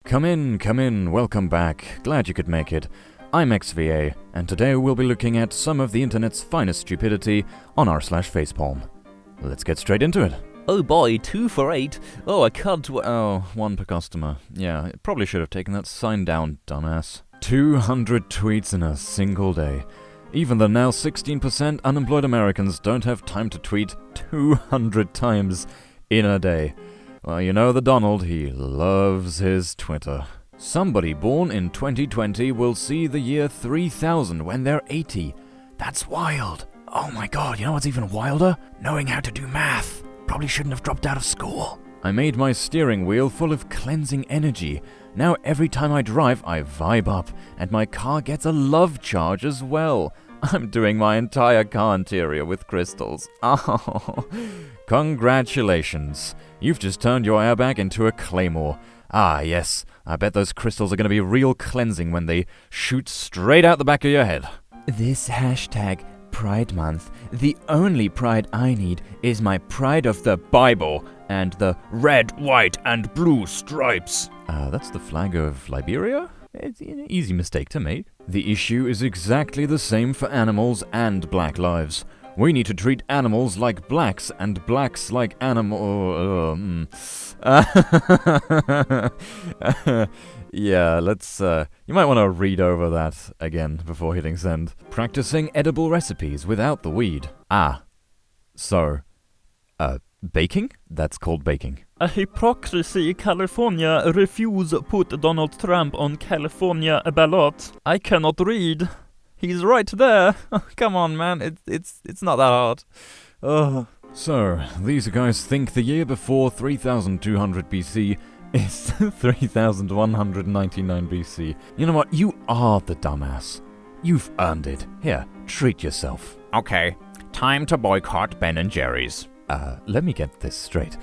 Come in, welcome back. Glad you could make it. I'm X-VA, and today we'll be looking at some of the internet's finest stupidity on r/FacePalm. Let's get straight into it. Oh boy, 2 for 8. Oh, I can't one per customer. Yeah, probably should have taken that sign down, dumbass. 200 tweets in a single day. Even the now 16% unemployed Americans don't have time to tweet 200 times in a day. Well, you know the Donald, he loves his Twitter. Somebody born in 2020 will see the year 3000 when they're 80. That's wild. Oh my god, you know what's even wilder? Knowing how to do math. Probably shouldn't have dropped out of school. I made my steering wheel full of cleansing energy. Now every time I drive, I vibe up, and my car gets a love charge as well. I'm doing my entire car interior with crystals. Oh, congratulations. You've just turned your airbag into a claymore. Ah, yes, I bet those crystals are going to be real cleansing when they shoot straight out the back of your head. This hashtag Pride Month, the only pride I need is my pride of the Bible and the red, white, and blue stripes. That's the flag of Liberia? It's an easy mistake to make. The issue is exactly the same for animals and black lives. We need to treat animals like blacks and blacks like Yeah, let's, you might want to read over that again before hitting send. Practicing edible recipes without the weed. Baking? That's called baking. A hypocrisy. California refuse put Donald Trump on California ballot. I cannot read. He's right there. Come on, man. It's not that hard. So, these guys think the year before 3200 BC is 3199 BC. You know what? You are the dumbass. You've earned it. Here, treat yourself. Okay, time to boycott Ben & Jerry's. Let me get this straight.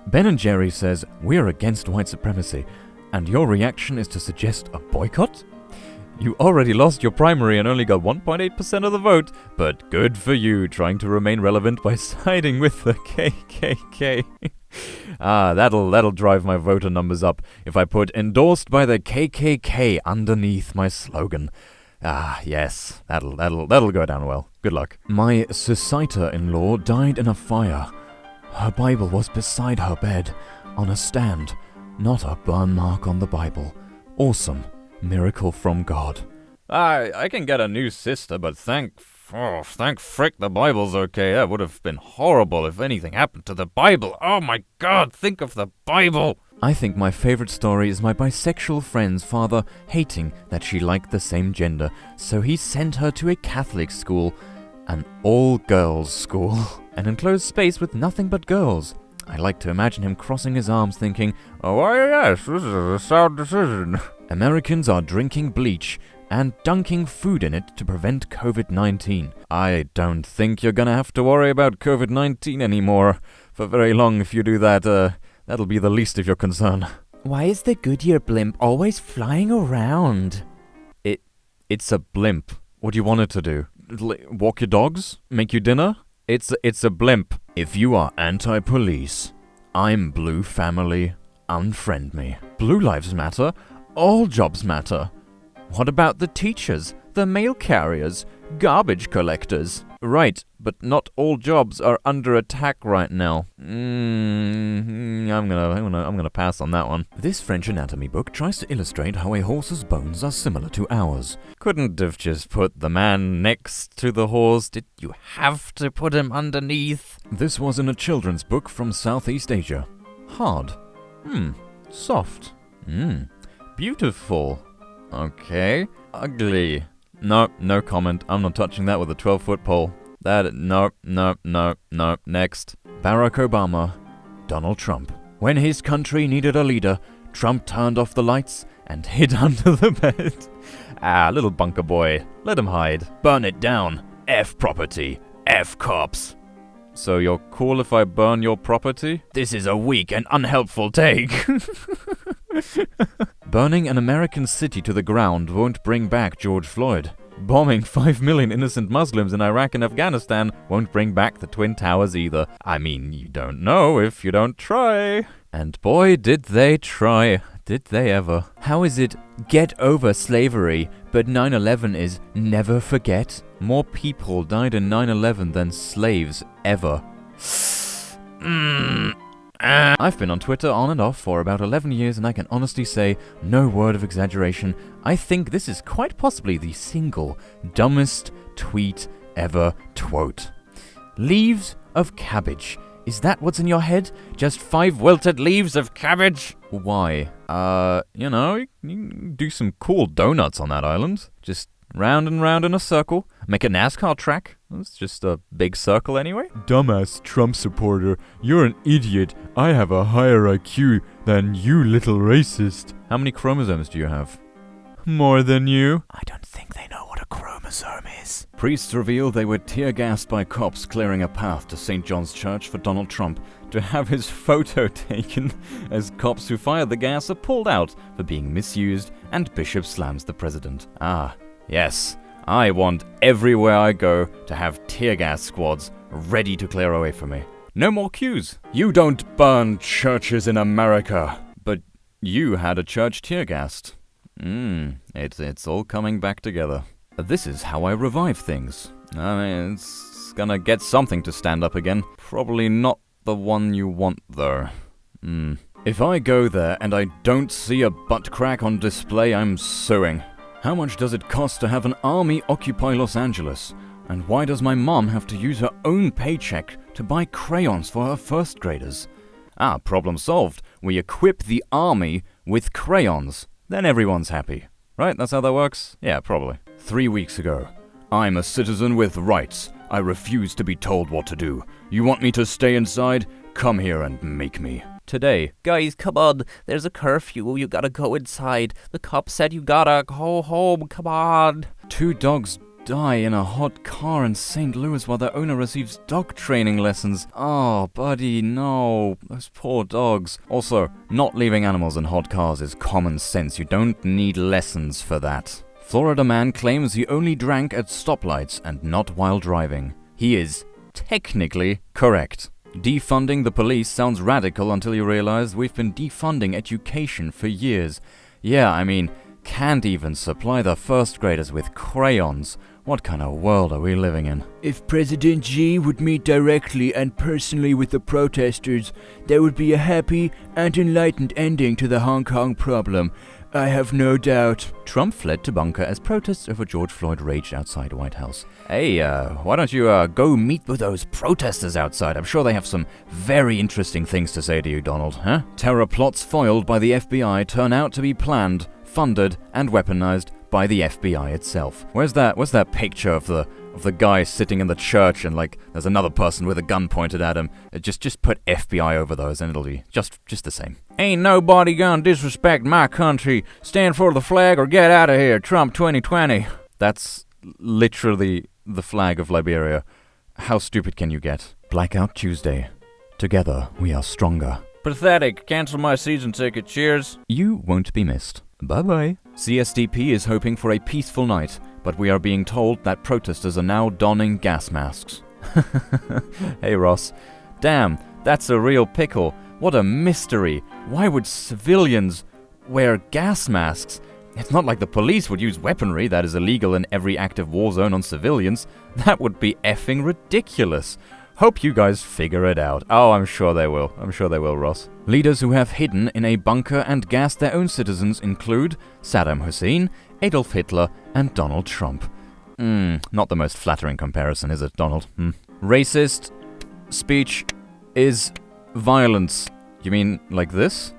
Ben & Jerry says we're against white supremacy, and your reaction is to suggest a boycott? You already lost your primary and only got 1.8% of the vote, but good for you trying to remain relevant by siding with the KKK. That'll drive my voter numbers up if I put endorsed by the KKK underneath my slogan. Yes, that'll go down well. Good luck. My Socitor-in-law died in a fire. Her Bible was beside her bed, on a stand. Not a burn mark on the Bible. Awesome. Miracle from God. I can get a new sister, but thank frick the Bible's okay. That would have been horrible if anything happened to the Bible. Oh my god, think of the Bible. I think my favorite story is my bisexual friend's father hating that she liked the same gender, so he sent her to a Catholic school, an all-girls school, an enclosed space with nothing but girls. I like to imagine him crossing his arms thinking, oh yes, this is a sound decision. Americans are drinking bleach and dunking food in it to prevent COVID-19. I don't think you're gonna have to worry about COVID-19 anymore for very long if you do that. That'll be the least of your concern. Why is the Goodyear blimp always flying around? It's a blimp. What do you want it to do? Walk your dogs? Make you dinner? It's a blimp. If you are anti-police, I'm Blue Family. Unfriend me. Blue lives matter. All jobs matter. What about the teachers, the mail carriers, garbage collectors? Right, but not all jobs are under attack right now. I'm gonna pass on that one. This French anatomy book tries to illustrate how a horse's bones are similar to ours. Couldn't have just put the man next to the horse. Did you have to put him underneath? This was in a children's book from Southeast Asia. Hard. Soft. Beautiful. Okay. Ugly. No comment. I'm not touching that with a 12-foot pole. No. Next. Barack Obama. Donald Trump. When his country needed a leader, Trump turned off the lights and hid under the bed. Little bunker boy. Let him hide. Burn it down. F property. F cops. So you're cool if I burn your property? This is a weak and unhelpful take. Burning an American city to the ground won't bring back George Floyd. Bombing 5 million innocent Muslims in Iraq and Afghanistan won't bring back the Twin Towers either. I mean, you don't know if you don't try. And boy, did they try. Did they ever? How is it get over slavery, but 9/11 is never forget? More people died in 9/11 than slaves ever. I've been on Twitter on and off for about 11 years, and I can honestly say, no word of exaggeration, I think this is quite possibly the single dumbest tweet ever twote. Leaves of cabbage. Is that what's in your head? Just 5 wilted leaves of cabbage? Why? You can do some cool donuts on that island. Just round and round in a circle. Make a NASCAR track. It's just a big circle anyway. Dumbass Trump supporter, you're an idiot. I have a higher IQ than you, little racist. How many chromosomes do you have? More than you. I don't think they know what a chromosome is. Priests reveal they were tear-gassed by cops clearing a path to St. John's Church for Donald Trump to have his photo taken as cops who fired the gas are pulled out for being misused and Bishop slams the president. Ah, yes. I want everywhere I go to have tear gas squads ready to clear away from me. No more queues. You don't burn churches in America. But you had a church tear gassed. It's all coming back together. This is how I revive things. I mean, it's gonna get something to stand up again. Probably not the one you want, though. If I go there and I don't see a butt crack on display, I'm suing. How much does it cost to have an army occupy Los Angeles? And why does my mom have to use her own paycheck to buy crayons for her first graders? Problem solved. We equip the army with crayons. Then everyone's happy. Right? That's how that works? Yeah, probably. 3 weeks ago. I'm a citizen with rights. I refuse to be told what to do. You want me to stay inside? Come here and make me. Today. Guys, come on. There's a curfew. You gotta go inside. The cop said you gotta go home. Come on. 2 dogs die in a hot car in St. Louis while their owner receives dog training lessons. Oh, buddy, no. Those poor dogs. Also, not leaving animals in hot cars is common sense. You don't need lessons for that. Florida man claims he only drank at stoplights and not while driving. He is technically correct. Defunding the police sounds radical until you realize we've been defunding education for years. Yeah, I mean, can't even supply the first graders with crayons. What kind of world are we living in? If President Xi would meet directly and personally with the protesters, there would be a happy and enlightened ending to the Hong Kong problem. I have no doubt. Trump fled to bunker as protests over George Floyd raged outside White House. Hey, why don't you go meet with those protesters outside? I'm sure they have some very interesting things to say to you, Donald, huh? Terror plots foiled by the FBI turn out to be planned, funded, and weaponized by the FBI itself. Where's that picture of the guy sitting in the church and there's another person with a gun pointed at him? Just put FBI over those and it'll be just the same. Ain't nobody gonna disrespect my country. Stand for the flag or get out of here. Trump 2020. That's literally the flag of Liberia. How stupid can you get? Blackout Tuesday. Together we are stronger. Pathetic. Cancel my season ticket. Cheers. You won't be missed. Bye-bye. CSDP is hoping for a peaceful night, but we are being told that protesters are now donning gas masks. Hey Ross. Damn, that's a real pickle. What a mystery. Why would civilians wear gas masks? It's not like the police would use weaponry that is illegal in every active war zone on civilians. That would be effing ridiculous. Hope you guys figure it out. Oh, I'm sure they will. I'm sure they will, Ross. Leaders who have hidden in a bunker and gassed their own citizens include Saddam Hussein, Adolf Hitler, and Donald Trump. Not the most flattering comparison, is it, Donald? Racist speech is violence. You mean like this?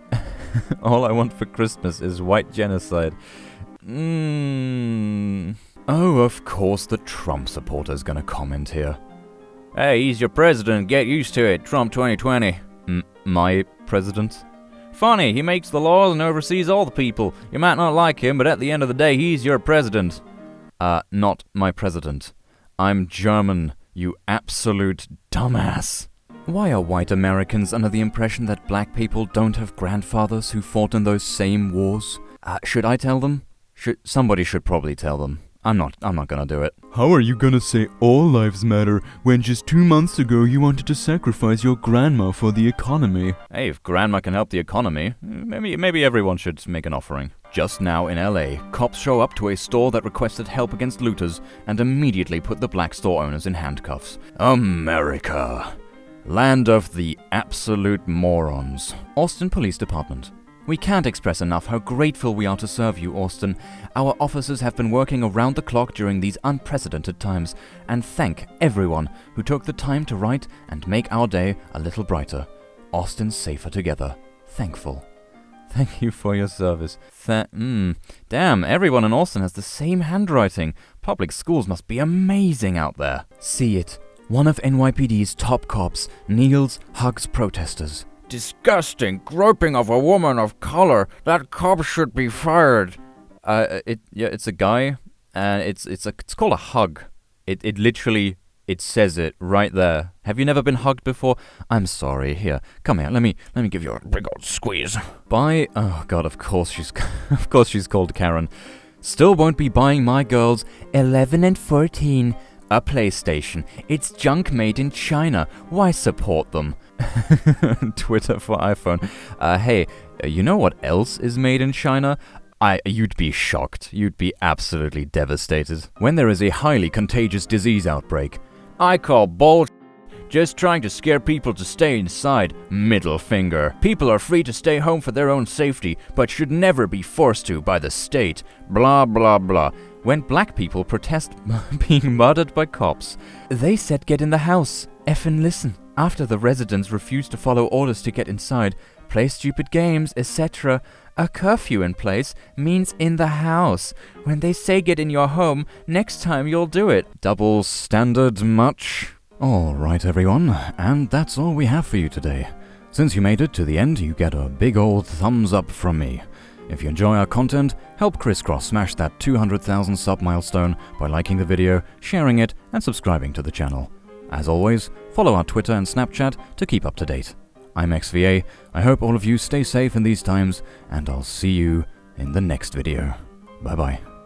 All I want for Christmas is white genocide. Oh, of course the Trump supporter's gonna comment here. Hey, he's your president. Get used to it. Trump 2020. My president? Funny, he makes the laws and oversees all the people. You might not like him, but at the end of the day, he's your president. Not my president. I'm German, you absolute dumbass. Why are white Americans under the impression that black people don't have grandfathers who fought in those same wars? Should I tell them? Somebody should probably tell them. I'm not gonna do it. How are you gonna say all lives matter when just 2 months ago you wanted to sacrifice your grandma for the economy? Hey, if grandma can help the economy, maybe everyone should make an offering. Just now in LA, cops show up to a store that requested help against looters and immediately put the black store owners in handcuffs. America. Land of the absolute morons. Austin Police Department. We can't express enough how grateful we are to serve you, Austin. Our officers have been working around the clock during these unprecedented times, and thank everyone who took the time to write and make our day a little brighter. Austin safer together. Thankful. Thank you for your service. Damn, everyone in Austin has the same handwriting. Public schools must be amazing out there. See it. One of NYPD's top cops kneels, hugs protesters. Disgusting groping of a woman of color. That cop should be fired. It's a guy, and it's called a hug. It literally says it right there. Have you never been hugged before? I'm sorry. Here, come here. Let me give you a big old squeeze. Oh God, of course she's called Karen. Still won't be buying my girls 11 and 14 a PlayStation. It's junk made in China. Why support them? Twitter for iPhone. Hey, you know what else is made in China? You'd be shocked. You'd be absolutely devastated. When there is a highly contagious disease outbreak, I call bull. Just trying to scare people to stay inside. Middle finger. People are free to stay home for their own safety, but should never be forced to by the state. Blah, blah, blah. When black people protest being murdered by cops, they said get in the house. Effin' listen. After the residents refused to follow orders to get inside, play stupid games, etc., a curfew in place means in the house. When they say get in your home, next time you'll do it. Double standard much? Alright everyone, and that's all we have for you today. Since you made it to the end, you get a big old thumbs up from me. If you enjoy our content, help Crisscross smash that 200,000 sub milestone by liking the video, sharing it, and subscribing to the channel. As always, follow our Twitter and Snapchat to keep up to date. I'm X-VA, I hope all of you stay safe in these times, and I'll see you in the next video. Bye bye.